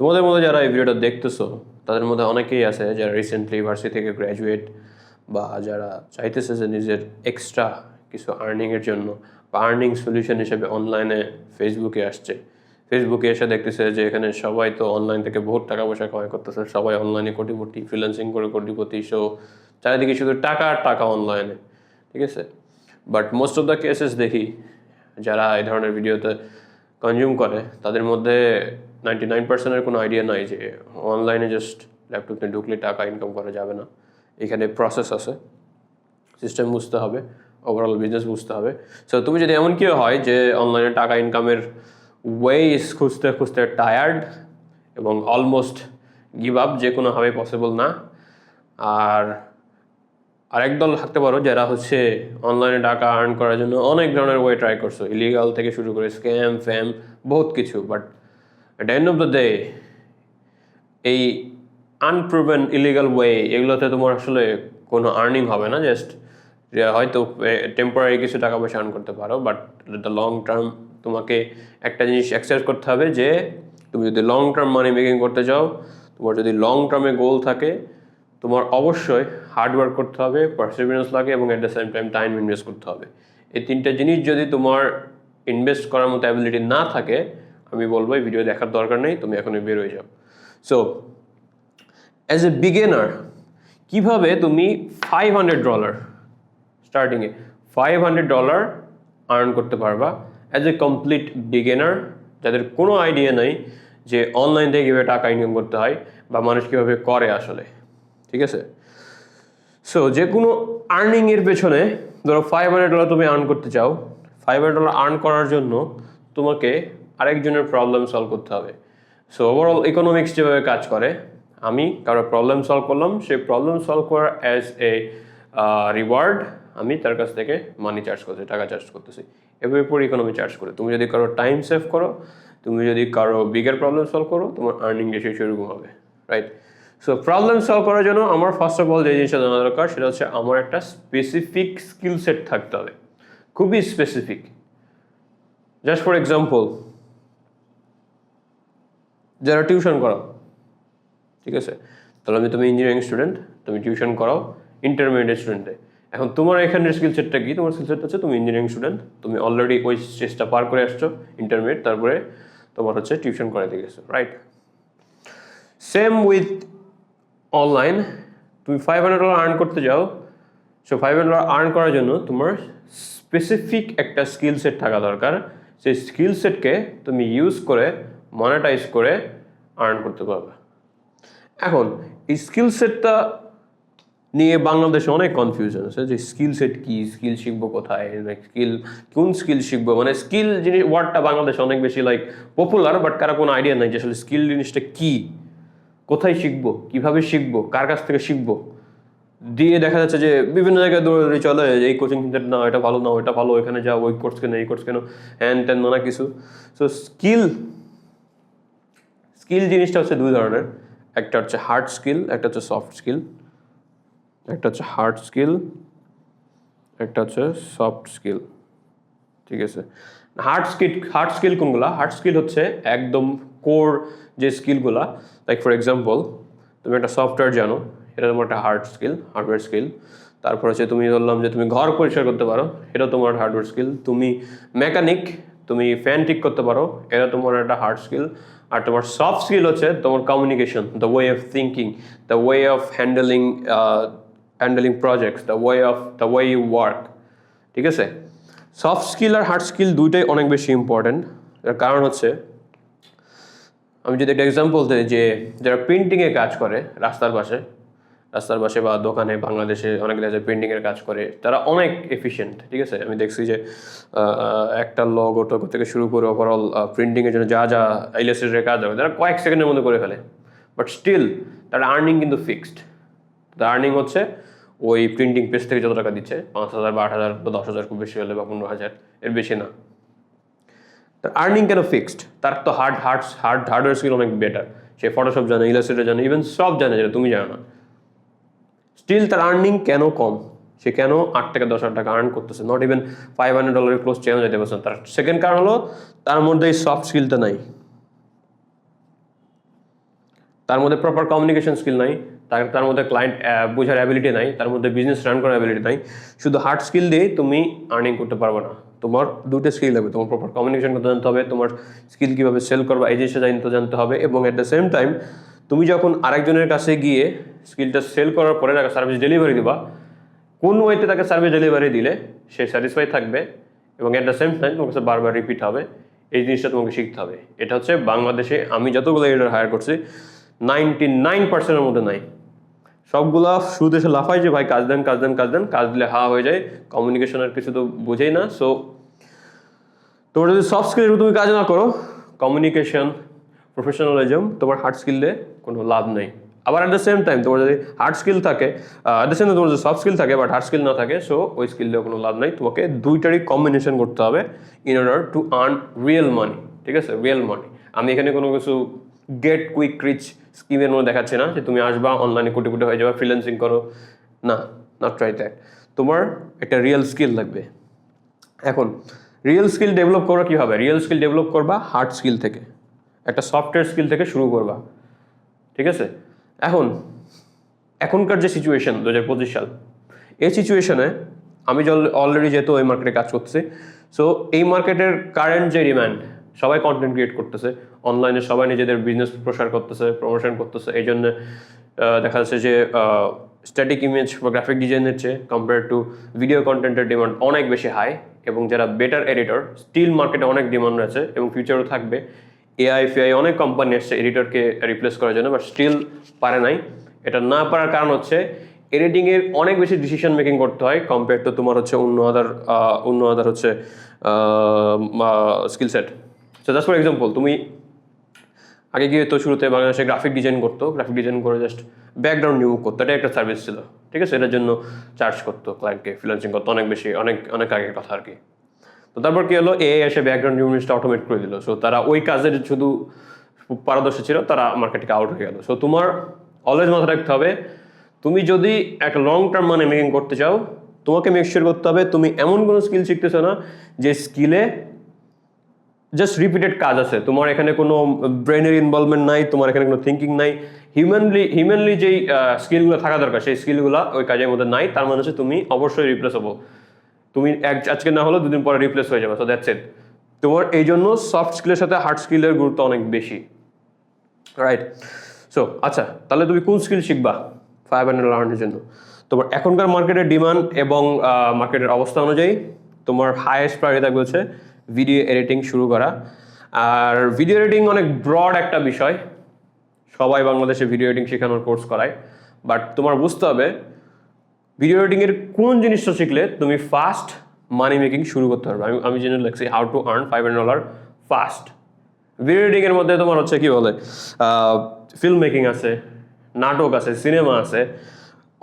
তোমাদের মধ্যে যারা এই ভিডিওটা দেখতেছো তাদের মধ্যে অনেকেই আছে যারা রিসেন্টলি ভার্সিটি থেকে গ্র্যাজুয়েট বা যারা চাইতেছে যে নিজের এক্সট্রা কিছু আর্নিংয়ের জন্য বা আর্নিং সলিউশন হিসেবে অনলাইনে ফেসবুকে আসছে। ফেসবুকে এসে দেখতেছে যে এখানে সবাই তো অনলাইন থেকে বহুত টাকা পয়সা কামাই করতেছে, সবাই অনলাইনে কোটিপতি, ফ্রিল্যান্সিং করে কোটিপতি। সো চারিদিকে শুধু টাকা আর টাকা অনলাইনে, ঠিক আছে। But most of the cases দেখি যারা এই ধরনের ভিডিওতে কনজিউম করে তাদের মধ্যে 99%-এর কোনো আইডিয়া নাই যে অনলাইনে জাস্ট ল্যাপটপে ঢুকলে টাকা ইনকাম করা যাবে না। এখানে প্রসেস আছে, সিস্টেম বুঝতে হবে, ওভারঅল বিজনেস বুঝতে হবে। সো তুমি যদি এমন কেউ হয় যে অনলাইনে টাকা ইনকামের ওয়েজ খুঁজতে খুঁজতে টায়ার্ড এবং অলমোস্ট গিভ আপ, যে কোনোভাবে পসিবল না, আর আরেক দল থাকতে পারো যারা হচ্ছে অনলাইনে টাকা আর্ন করার জন্য অনেক ধরনের ওয়ে ট্রাই করছো, ইলিগাল থেকে শুরু করে স্ক্যাম ফ্যাম বহুত কিছু। But at the end of the day এই আনপ্রুভেন ইলিগাল ওয়ে এগুলোতে তোমার আসলে কোনো আর্নিং হবে না। জাস্ট হয়তো টেম্পোরারি কিছু টাকা পয়সা আর্ন করতে পারো, বাট দ্য লং টার্ম তোমাকে একটা জিনিস অ্যাকসেপ্ট করতে হবে যে তুমি যদি লং টার্ম মানি মেকিং করতে চাও, তোমার যদি লং টার্মে গোল থাকে, তোমার অবশ্যই হার্ডওয়ার্ক করতে হবে, পারসিভিয়ারেন্স লাগে এবং at the same time time invest করতে হবে। এই তিনটা জিনিস যদি তোমার ইনভেস্ট করার মতো অ্যাবিলিটি না থাকে, আমি বলবো এই ভিডিও দেখার দরকার নেই, তুমি এখনই বের হয়ে যাও। সো অ্যাজ এ বিগিনার কীভাবে তুমি $500 স্টার্টিংয়ে $500 আর্ন করতে পারবা অ্যাজ এ কমপ্লিট বিগিনার, যাদের কোনো আইডিয়া নেই যে অনলাইন থেকে কীভাবে টাকা ইনকাম করতে হয় বা মানুষ কীভাবে করে আসলে, ঠিক আছে। সো যে কোনো আর্নিংয়ের পেছনে ধরো $500 তুমি আর্ন করতে চাও, $500 আর্ন করার জন্য তোমাকে আরেকজনের প্রবলেম সলভ করতে হবে। সো ওভারঅল ইকোনমিক্স যেভাবে কাজ করে, আমি কারো প্রবলেম সলভ করলাম, সেই প্রবলেম সলভ করার অ্যাজ এ রিওয়ার্ড আমি তার কাছ থেকে মানি চার্জ করতেছি, টাকা চার্জ করতেছি। এভাবে পুরো ইকোনমি চার্জ করে তুমি যদি কারো টাইম সেভ করো, তুমি যদি কারো বিগের প্রবলেম সলভ করো, তোমার আর্নিং রেশিও সেরকম হবে, রাইট। সো প্রবলেম সলভ করার জন্য আমার ফার্স্ট অফ অল যে জিনিসটা জানা দরকার সেটা হচ্ছে আমার একটা স্পেসিফিক স্কিল সেট থাকতে হবে, খুবই স্পেসিফিক। জাস্ট ফর এক্সাম্পল, যারা টিউশন করাও, ঠিক আছে, তাহলে তুমি ইঞ্জিনিয়ারিং স্টুডেন্ট, তুমি টিউশন করাও ইন্টারমিডিয়েট স্টুডেন্টে। এখন তোমার এখানের স্কিল সেটটা কি? তোমার স্কিল সেট হচ্ছে তুমি ইঞ্জিনিয়ারিং স্টুডেন্ট, তুমি অলরেডি ওই স্টেজটা পার করে আসছো ইন্টারমিডিয়েট, তারপরে তোমার হচ্ছে টিউশন করাতে গেছো, রাইট। সেম উইথ অনলাইন, তুমি $500 আর্ন করতে যাও। সো $500 আর্ন করার জন্য তোমার স্পেসিফিক একটা স্কিল সেট থাকা দরকার। সেই স্কিল সেটকে তুমি ইউজ করে মনিটাইজ করে আর্ন করতে পারবে। এখন এই স্কিল সেটটা নিয়ে বাংলাদেশে অনেক কনফিউশন আছে যে স্কিল সেট কি, স্কিল শিখবো কোথায়, স্কিল কোন স্কিল শিখবো। মানে স্কিল জিনিস ওয়ার্ডটা বাংলাদেশে অনেক বেশি পপুলার, বাট কারো কোনো আইডিয়া নাই যে আসলে স্কিল জিনিসটা কি, কোথায় শিখবো, কিভাবে শিখবো, কার কাছ থেকে শিখবো। দিয়ে দেখা যাচ্ছে যে বিভিন্ন জায়গায় দৌড়ে চলে, এই কোচিং সেন্টার না, এটা ভালো না, ওইটা ভালো, এখানে যাও, ওই কোর্স কেন, এই কোর্স কেন, হ্যান ত্যান নানা কিছু। সো স্কিল জিনিসটা হচ্ছে দুই ধরনের, একটা হচ্ছে হার্ড স্কিল, একটা হচ্ছে সফট স্কিল। একটা হচ্ছে হার্ড স্কিল, একটা হচ্ছে সফট স্কিল, ঠিক আছে। হার্ড স্কিল কোনগুলা? হার্ড স্কিল হচ্ছে একদম কোর যে স্কিলগুলা, লাইক ফর এক্সাম্পল তুমি একটা সফটওয়্যার জানো, এটা তোমার একটা হার্ডওয়্যার স্কিল। তারপর হচ্ছে তুমি ধরলাম যে তুমি ঘর পরিষ্কার করতে পারো, এটা তোমার হার্ডওয়্যার স্কিল। তুমি মেকানিক, তুমি ফ্যান ঠিক করতে পারো, এটা তোমার একটা হার্ড স্কিল। আর তোমার সফট স্কিল হচ্ছে তোমার communication, the way of thinking, the way of handling projects, the way you work, ঠিক আছে। সফট স্কিল আর হার্ড স্কিল দুইটাই অনেক বেশি ইম্পর্টেন্ট। এর কারণ হচ্ছে, আমি যদি একটা এক্সাম্পল দিই, যে যারা প্রিন্টিংয়ে কাজ করে রাস্তার পাশে বা দোকানে, বাংলাদেশে অনেক জায়গায় প্রিন্টিংয়ের কাজ করে, তারা অনেক এফিশিয়েন্ট, ঠিক আছে। আমি দেখছি যে একটা লোগো টোগো থেকে শুরু করে ওভারঅল প্রিন্টিংয়ের জন্য যা যা ইলাস্ট্রেটরের কাজ হবে তারা কয়েক সেকেন্ডের মধ্যে করে ফেলে, বাট স্টিল তার আর্নিং কিন্তু ফিক্সড। তার আর্নিং হচ্ছে ওই প্রিন্টিং পেজ থেকে যত টাকা দিচ্ছে, 5,000 বা 8,000 বা 10,000, খুব বেশি হলে বা 15,000, এর বেশি না। তার আর্নিং কেন ফিক্সড? তার তো হার্ডওয়্যার স্কিল অনেক বেটার। সে ফটোশপ জানে, ইলাস্ট্রেটর জানে, ইভেন সব জানে যেটা তুমি জানো না। স্টিল তার আর্নিং কেন কম? সে কেন 8 থেকে 10,000 টাকা আর্ন করতেছে? নট ইভেন $500 ক্লোজ চেঞ্জ যেতে পারছে। তার সেকেন্ড কারণ হলো তার মধ্যে এই সফট স্কিলটা নাই। তার মধ্যে প্রপার কমিউনিকেশন স্কিল নাই, তার মধ্যে ক্লায়েন্ট বোঝার অ্যাবিলিটি নাই, তার মধ্যে বিজনেস রান করার অ্যাবিলিটি নাই, শুধু হার্ড স্কিল দিয়ে তুমি আর্নিং করতে পারবে না। তোমার দুটো স্কিল লাগবে, তোমার প্রপার কমিউনিকেশন করতে জানতে হবে, তোমার স্কিল কীভাবে সেল করবা এই জিনিসটা জানতে হবে, এবং অ্যাট দ্য সেম টাইম তুমি যখন আরেকজনের কাছে গিয়ে স্কিলটা সেল করার পরে তাকে সার্ভিস ডেলিভারি দিবা, কোন ওয়েতে তাকে সার্ভিস ডেলিভারি দিলে সে স্যাটিসফাই থাকবে এবং অ্যাট দ্য সেম টাইম তোমার কাছে বারবার রিপিট হবে, এই জিনিসটা তোমাকে শিখতে হবে। এটা হচ্ছে বাংলাদেশে আমি যতগুলো এডিটর হায়ার করছি 99%-এর মধ্যে নাই। সবগুলা শুরুতে এসে লাফায় যে ভাই কাজ দেন, কাজ দিলে হয়ে যায়, কমিউনিকেশনের কিছু তো বুঝেই না। সো তোমার যদি সফট স্কিলের তুমি কাজ না করো, কমিউনিকেশন, প্রফেশনালিজম, তোমার হার্ড স্কিলে কোনো লাভ নেই। আবার অ্যাট দ্য সেম টাইম তোমার যদি হার্ড স্কিল থাকে, অ্যাট দ্য সেম টাইম তোমার যদি সফট স্কিল থাকে বাট হার্ড স্কিল না থাকে, সো ওই স্কিল দিয়ে কোনো লাভ নেই। তোমাকে দুইটারই কম্বিনেশন করতে হবে in order to earn real মানি। ঠিক আছে, রিয়েল মানি। আমি এখানে কোনো কিছু গেট কুইক রিচ স্কিমের মধ্যে দেখাচ্ছি না যে তুমি আসবা অনলাইনে কোটি হয়ে যাবে, ফ্রিল্যান্সিং করো, না, নট ট্রাই দ্যাট। তোমার একটা রিয়েল স্কিল লাগবে। এখন রিয়েল স্কিল ডেভেলপ করা কীভাবে? রিয়েল স্কিল ডেভেলপ করবা হার্ড স্কিল থেকে, একটা সফটওয়্যার স্কিল থেকে শুরু করবা। ঠিক আছে, এখনকার যে সিচুয়েশন 2025 সাল, এই সিচুয়েশনে আমি অলরেডি যেহেতু ওই মার্কেটে কাজ করতেছি, সো এই মার্কেটের কারেন্ট যে ডিম্যান্ড, সবাই কন্টেন্ট ক্রিয়েট করতেছে অনলাইনে, সবাই নিজেদের বিজনেস প্রসার করতেছে, প্রমোশন করতেছে। এই জন্য দেখা যাচ্ছে যে স্ট্যাটিক ইমেজ বা গ্রাফিক ডিজাইনের চেয়ে কম্পেয়ার টু ভিডিও কন্টেন্টের ডিমান্ড অনেক বেশি হাই, এবং যারা বেটার এডিটর স্টিল মার্কেটে অনেক ডিমান্ড রয়েছে এবং ফিউচারও থাকবে। এআই অনেক কোম্পানি আসছে এডিটরকে রিপ্লেস করার জন্য, বাট স্টিল পারে নাই। এটা না পারার কারণ হচ্ছে এডিটিংয়ের অনেক বেশি ডিসিশন মেকিং করতে হয় কম্পেয়ার টু তোমার হচ্ছে অন্য আদার হচ্ছে skill set. So just for example, তুমি আগে গিয়ে তো শুরুতে বাংলাদেশে গ্রাফিক ডিজাইন করে জাস্ট ব্যাকগ্রাউন্ড রিমুভ করতো, এটা একটা সার্ভিস ছিল। ঠিক আছে, এটার জন্য চার্জ করতো ক্লায়েন্টকে, ফ্রিল্যান্সিং করতো অনেক বেশি, অনেক আগের কথা আর কি। তো তারপর কি হলো, এআই এসে ব্যাকগ্রাউন্ড রিমুভটা অটোমেট করে দিল। সো তারা ওই কাজের শুধু পারদর্শী ছিল, তারা মার্কেট থেকে আউট হয়ে গেল। সো তোমার অলওয়েজ মাথায় রাখতে হবে, তুমি যদি একটা লং টার্ম মানি মেকিং করতে চাও, তোমাকে মেক শিওর করতে হবে তুমি এমন কোনো স্কিল শিখতেছো না যে স্কিলে জাস্ট রিপিটেড কাজ আছে, তোমার এখানে কোনো ব্রেনের ইনভলভমেন্ট নাই, তোমার এখানে কোনো থিঙ্কিং নাই। হিউম্যানলি যেই স্কিলগুলো থাকা দরকার সেই স্কিলগুলো ওই কাজের মধ্যে নাই। তার মানে হচ্ছে তুমি অবশ্যই রিপ্লেসেবল। তুমি আজকে না হলেও দুদিন পরে রিপ্লেস হয়ে যাবে। So that's it. তোমার এই জন্য সফট স্কিলের সাথে হার্ড স্কিলের গুরুত্ব অনেক বেশি, রাইট? সো আচ্ছা, তাহলে তুমি কোন স্কিল শিখবা $500 আর্নের জন্য? তোমার এখনকার মার্কেটের ডিমান্ড এবং মার্কেটের অবস্থা অনুযায়ী তোমার হাইয়েস্ট প্রায়োরিটি থাকবে হচ্ছে ভিডিও এডিটিং শুরু করা। আর ভিডিও এডিটিং অনেক ব্রড একটা বিষয়, সবাই বাংলাদেশে ভিডিও এডিটিং শেখানোর কোর্স করায়, বাট তোমার বুঝতে হবে ভিডিও এডিটিংয়ের কোন জিনিসটা শিখলে তুমি ফাস্ট মানি মেকিং শুরু করতে পারবে। আমি জেনে লাগছি how to earn $500 fast. Video এডিটিংয়ের মধ্যে তোমার হচ্ছে কি বলে, ফিল্ম মেকিং আছে, নাটক আছে, সিনেমা আছে,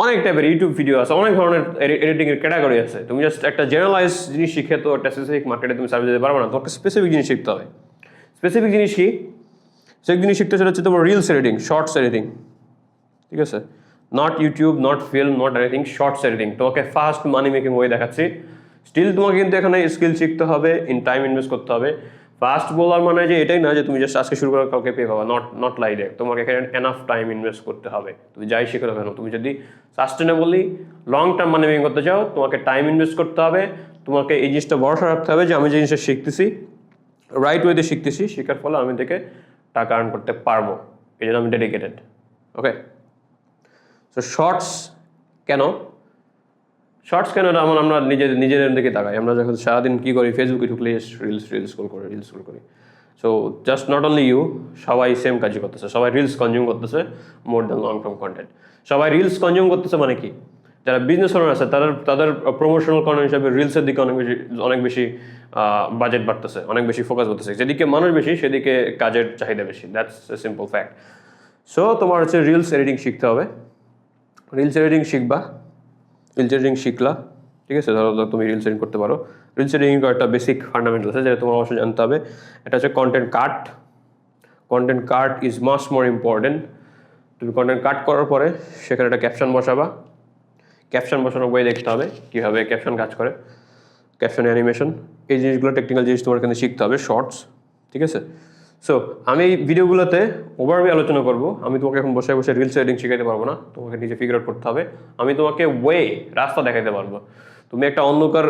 অনেক টাইপের ইউটিউব ভিডিও আছে, অনেক ধরনের এডিটিংয়ের ক্যাটাগরি আছে। তুমি জাস্ট একটা জেনারেলাইজ জিনিস শিখে তো একটা স্পেসিফিক মার্কেটে তুমি সার্ভিস দিতে পারবে না, তোমাকে স্পেসিফিক জিনিস শিখতে হবে। স্পেসিফিক জিনিস কি? সেই জিনিস শিখতে সেটা হচ্ছে তোমার রিলস এডিটিং, শর্টস এডিটিং। ঠিক আছে, not YouTube, not film, not anything, shorts editing. তোমাকে ফাস্ট মানি মেকিং ওয়ে দেখাচ্ছি। স্টিল তোমাকে কিন্তু এখানে স্কিল শিখতে হবে, ইন টাইম ইনভেস্ট করতে হবে। ফাস্ট বলার মানে যে এটাই না যে তুমি জাস্ট আজকে শুরু করে কাউকে পেয়ে পাবা, নট লাইক দ্যাট। তোমাকে এখানে এনাফ টাইম ইনভেস্ট করতে হবে। তুমি যাই শিখে কেন, তুমি যদি সাস্টেনেবলি লং টার্ম মানি মেকিং করতে চাও, তোমাকে টাইম ইনভেস্ট করতে হবে। তোমাকে এই জিনিসটা ভরসা রাখতে হবে যে আমি যে জিনিসটা শিখতেছি রাইট ওয়েতে শিখতেছি, শেখার ফলে আমি থেকে টাকা আর্ন করতে পারবো, এই জন্য আমি ডেডিকেটেড। ওকে, সো শর্টস কেন আমরা নিজেদের দিকে তাকাই। আমরা যখন সারাদিন কী করি, ফেসবুকে ঢুকলে রিলস স্ক্রল করি। So just not only you, সবাই সেম কাজই করতেছে, সবাই রিলস কনজিউম করতেছে more than long term content. সবাই রিলস কনজিউম করতেছে মানে কি, যারা বিজনেস ওনার আছে তাদের প্রমোশনাল কন্টেন্ট হিসাবে রিলসের দিকে অনেক বেশি বাজেট বাড়তেছে, অনেক বেশি ফোকাস করতেছে। যেদিকে মানুষ বেশি সেদিকে কাজের চাহিদা বেশি, that's a simple fact. So তোমার হচ্ছে রিলস এডিটিং শিখতে হবে। রিলস এডিটিং শিখলা, ঠিক আছে, ধরো তুমি রিলস এডিটিং করতে পারো। রিলস এডিটিং একটা বেসিক ফান্ডামেন্টাল আছে যেটা তোমার অবশ্যই জানতে হবে। এটা হচ্ছে content cut is much more important. তুমি কন্টেন্ট কাট করার পরে সেখানে একটা ক্যাপশন বসাবা। ক্যাপশন বসানোর বই দেখতে হবে কীভাবে ক্যাপশন কাজ করে, ক্যাপশন অ্যানিমেশন, এই জিনিসগুলো টেকনিক্যাল জিনিস তোমার এখানে শিখতে হবে। শর্টস, ঠিক আছে। সো আমি এই ভিডিওগুলোতে ওভারভিউ আলোচনা করব। আমি তোমাকে এখন বসে বসে রিলস এডিটিং শিখাতে পারবো না, তোমাকে নিজে ফিগার আউট করতে হবে। আমি তোমাকে রাস্তা দেখাতে পারবো। তুমি একটা অন্ধকার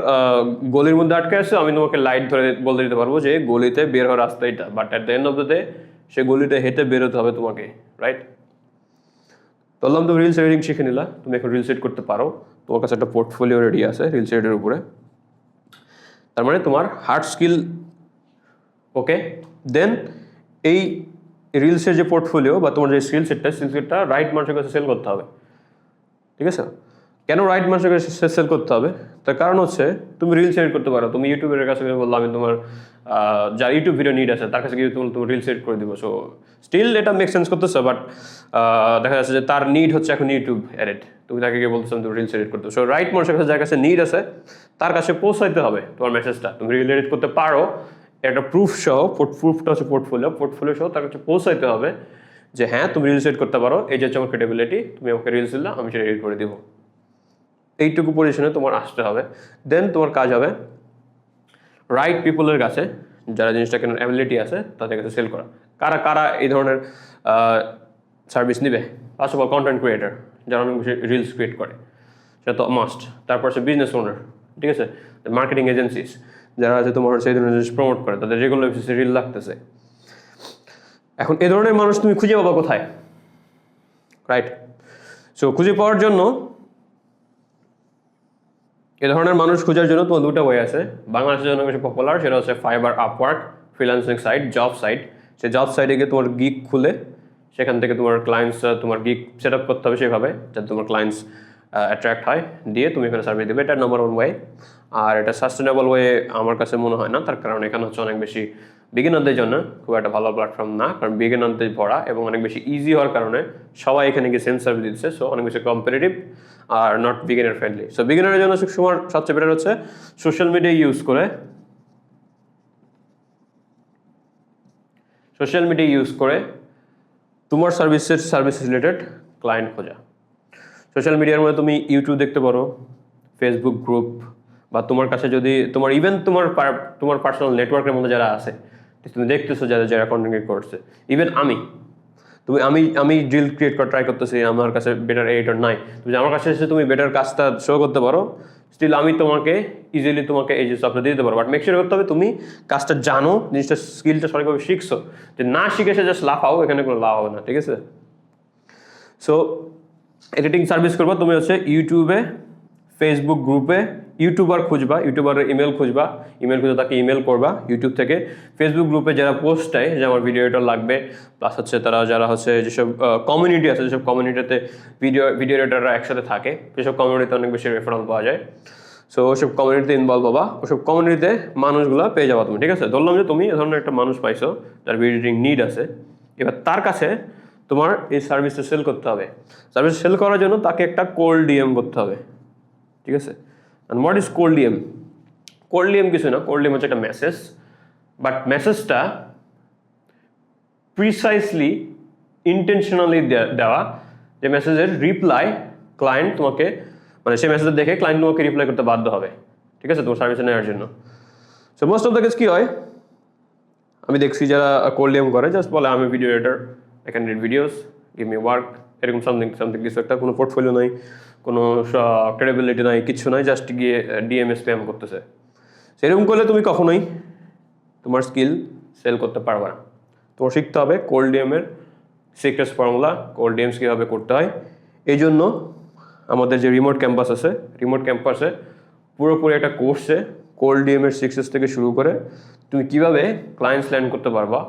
গলির মধ্যে আটকে আছো, আমি তোমাকে লাইট ধরে বলে দিতে পারবো যে গলিতে বের হওয়ার রাস্তা এটা, but at the end of the day সে গলিতে হেঁটে বেরোতে হবে তোমাকে, রাইট? বললাম তুমি রিলস এডিটিং শিখে নিলা, তুমি এখন রিলস এডিট করতে পারো, তোমার কাছে একটা পোর্টফোলিও রেডি আছে রিলস এডিটের উপরে। তার মানে তোমার হার্ড স্কিল ওকে। দেন এই রিলসের যে পোর্টফোলিও বা তোমার যে স্কিল সেটটা রাইট মানুষের কাছে সেল করতে হবে, ঠিক আছে? কেন রাইট মানুষের কাছে সেল করতে হবে? তার কারণ হচ্ছে তুমি রিলস এডিট করতে পারো, তুমি ইউটিউবের কাছে বললাম আমি তোমার যার ইউটিউব ভিডিও নিড আছে তার কাছে গিয়ে তুমি রিলস এডিট করে দিবো। সো স্টিল এটা মেক সেন্স করতেছে, বাট দেখা যাচ্ছে যে তার নিড হচ্ছে এখন ইউটিউব এডিট, তুমি তাকে গিয়ে বলতেছো তুমি রিলস এডিট করতে। সো রাইট মানুষের কাছে যার কাছে নিড আছে তার কাছে পৌঁছাইতে হবে তোমার মেসেজটা, তুমি রিল এডিট করতে পারো একটা প্রুফ সহ, প্রুফটা হচ্ছে পোর্টফোলিও সহ তার কাছে পৌঁছাইতে হবে যে হ্যাঁ তুমি রিলস এডিট করতে পারো, এই যে হচ্ছে আমার ক্রেডিবিলিটি, তুমি আমাকে রিলস দিলে আমি সেটা এডিট করে দিব। এইটুকু পজিশনে তোমার আসতে হবে। দেন তোমার কাজ হবে রাইট পিপলের কাছে, যারা জিনিসটা কেন অ্যাবিলিটি আছে তাদের কাছে সেল করা। কারা কারা এই ধরনের সার্ভিস নিবে? First of all content creator, যারা অনেক বেশি রিলস ক্রিয়েট করে, সেটা তো মাস্ট। তারপর হচ্ছে বিজনেস ওনার, ঠিক আছে? মার্কেটিং এজেন্সিস, যারা আছে তোমার সেই ধরনের জিনিস প্রমোট করে, তাদের রেগুলার বেসিসে রিল লাগতেছে। এখন এ ধরনের মানুষ তুমি খুঁজে পাবা কোথায়, রাইট? সো খুঁজে পাওয়ার জন্য, এ ধরনের মানুষ খোঁজার জন্য তোমার দুটো ওয়ে আছে। বাংলাদেশের জন্য বেশি পপুলার, সেটা হচ্ছে Fiverr, Upwork, freelancing site, job site. সেই জব সাইটে গিয়ে তোমার গিগ খুলে সেখান থেকে তোমার ক্লায়েন্টস, তোমার গিগ সেট আপ করতে হবে সেভাবে যাতে তোমার ক্লায়েন্টস অ্যাট্রাক্ট হয়, দিয়ে তুমি এখানে সার্ভিস দেবে। এটা নাম্বার 1 ওয়ে। আর এটা সাস্টেনেবল ওয়ে আমার কাছে মনে হয় না, তার কারণ এখানে হচ্ছে অনেক বেশি বিগিনারদের জন্য খুব একটা ভালো প্ল্যাটফর্ম না, কারণ বিগিনারদের ভরা এবং অনেক বেশি ইজি হওয়ার কারণে সবাই এখানে গিয়ে সেম সার্ভিস দিচ্ছে। সো অনেক বেশি কম্পিটিটিভ আর নট বিগিনার ফ্রেন্ডলি। সো বিগিনারের জন্য সবচেয়ে বেটার হচ্ছে সোশ্যাল মিডিয়া ইউজ করে তোমার সার্ভিস রিলেটেড ক্লায়েন্ট খোঁজা। সোশ্যাল মিডিয়ার মধ্যে তুমি ইউটিউব দেখতে পারো, ফেসবুক গ্রুপ, বা তোমার কাছে যদি তোমার পার্সোনাল নেটওয়ার্কের মধ্যে যারা আছে তুমি দেখতেছো যারা কন্টেন্ট ক্রিয়েট করছে। ইভেন আমি রিল ক্রিয়েট করা ট্রাই করতেছি, আমার কাছে বেটার এডিটর নাই, তুমি আমার কাছে এসে তুমি বেটার কাজটা শো করতে পারো, স্টিল আমি তোমাকে ইজিলি তোমাকে এই যে সফটওয়্যার দিয়ে দিতে পারো। বাট মেক শিওর করতে হবে তুমি কাজটা জানো, জিনিসটা স্কিলটা সঠিকভাবে শিখছো। যে না শিখে সে জাস্ট লাফাও, এখানে কোনো লাভ হবে না, ঠিক আছে? সো এডিটিং সার্ভিস করবা তুমি হচ্ছে ইউটিউবে, ফেসবুক গ্রুপে ইউটিউবার খুঁজবা, ইউটিউবারের ইমেল খুঁজে তাকে ইমেল করবা ইউটিউব থেকে। ফেসবুক গ্রুপে যারা পোস্ট দেয় যে আমার ভিডিও এডিটর লাগবে, প্লাস হচ্ছে যারা হচ্ছে যেসব কমিউনিটি আছে, যেসব কমিউনিটিতে ভিডিও এডিটররা একসাথে থাকে, সেসব কমিউনিটিতে অনেক বেশি রেফারেল পাওয়া যায়। সো ওসব কমিউনিটিতে ইনভলভ হবা, ওসব কমিউনিটিতে মানুষগুলো পেয়ে যাবা তুমি, ঠিক আছে? ধরলাম যে তুমি এ ধরনের একটা মানুষ পাইছো যার ভিডিও এডিটিং নিড আছে, এবার তার কাছে তোমার এই সার্ভিসটা সেল করতে হবে। সার্ভিস সেল করার জন্য তাকে একটা কোল্ড ডিএম করতে হবে, ঠিক আছে? And what is cold DM? Cold DM কিছু না, কোল্ড ডিএম হচ্ছে একটা মেসেজ, বাট মেসেজটা প্রিসাইসলি ইন্টেনশনালি দেওয়া, যে মেসেজের রিপ্লাই ক্লায়েন্ট তোমাকে, মানে সেই মেসেজটা দেখে ক্লায়েন্ট তোমাকে রিপ্লাই করতে বাধ্য হবে, ঠিক আছে, তোমার সার্ভিসে নেওয়ার জন্য। So most of the case কী হয়, আমি দেখছি যারা কোল্ড ডিএম করে জাস্ট বলে আমি video editor, I can read videos, give me work, এরকম সামথিং কিছু একটা, কোনো পোর্টফোলিও নাই, কোনো ক্রেডিবিলিটি নাই, কিছু নাই, জাস্ট গিয়ে ডিএমএস স্প্যাম করতেছে। সেরকম করলে তুমি কখনোই তোমার স্কিল সেল করতে পারবে না। তোমার শিখতে হবে cold ডিএমের secrets formula, cold DM's কীভাবে করতে হয়। এই জন্য আমাদের যে রিমোট ক্যাম্পাসে পুরোপুরি একটা কোর্সে কোল্ড ডিএমের সিক্রেটস থেকে শুরু করে তুমি কীভাবে ক্লায়েন্টস ল্যান্ড করতে পারবা,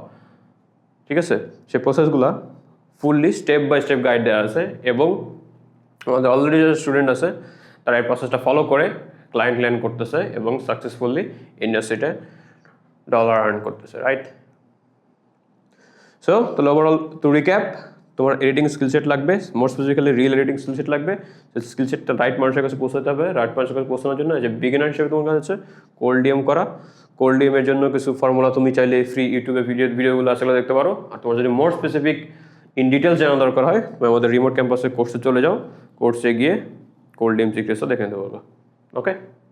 ঠিক আছে, সেই প্রসেসগুলো fully step by step guide দেওয়া আছে। এবং আমাদের অলরেডি যে স্টুডেন্ট আছে তারা এই প্রসেসটা ফলো করে ক্লায়েন্ট ল্যান্ড করতেছে এবং সাকসেসফুলি ইন্ডাস্ট্রিতে ডলার আর্ন করতেছে, রাইট? সো তাহলে ওভারঅল টু রিক্যাপ, তোমার এডিটিং স্কিল সেট লাগবে, more specifically reel editing skill set লাগবে। সেই স্কিল সেটটা রাইট মানুষের কাছে পৌঁছাতে হবে। রাইট মানুষের কাছে পৌঁছানোর জন্য যে বিগিনার হিসেবে তোমার কাছে হচ্ছে কোল্ড ডিএম করা। কোল্ড ডিএমের জন্য কিছু ফর্মুলা তুমি চাইলে ফ্রি ইউটিউবে ভিডিওগুলো আসলে দেখতে পারো। আর তোমার যদি মোর স্পেসিফিক ইন ডিটেলস জানা দরকার হয়, তুমি আমাদের রিমোট ক্যাম্পাসের কোর্সে চলে যাও, কোর্সে গিয়ে কোল্ড ডিএম সিক্রেটসটা দেখে নিতে পারবো। ওকে।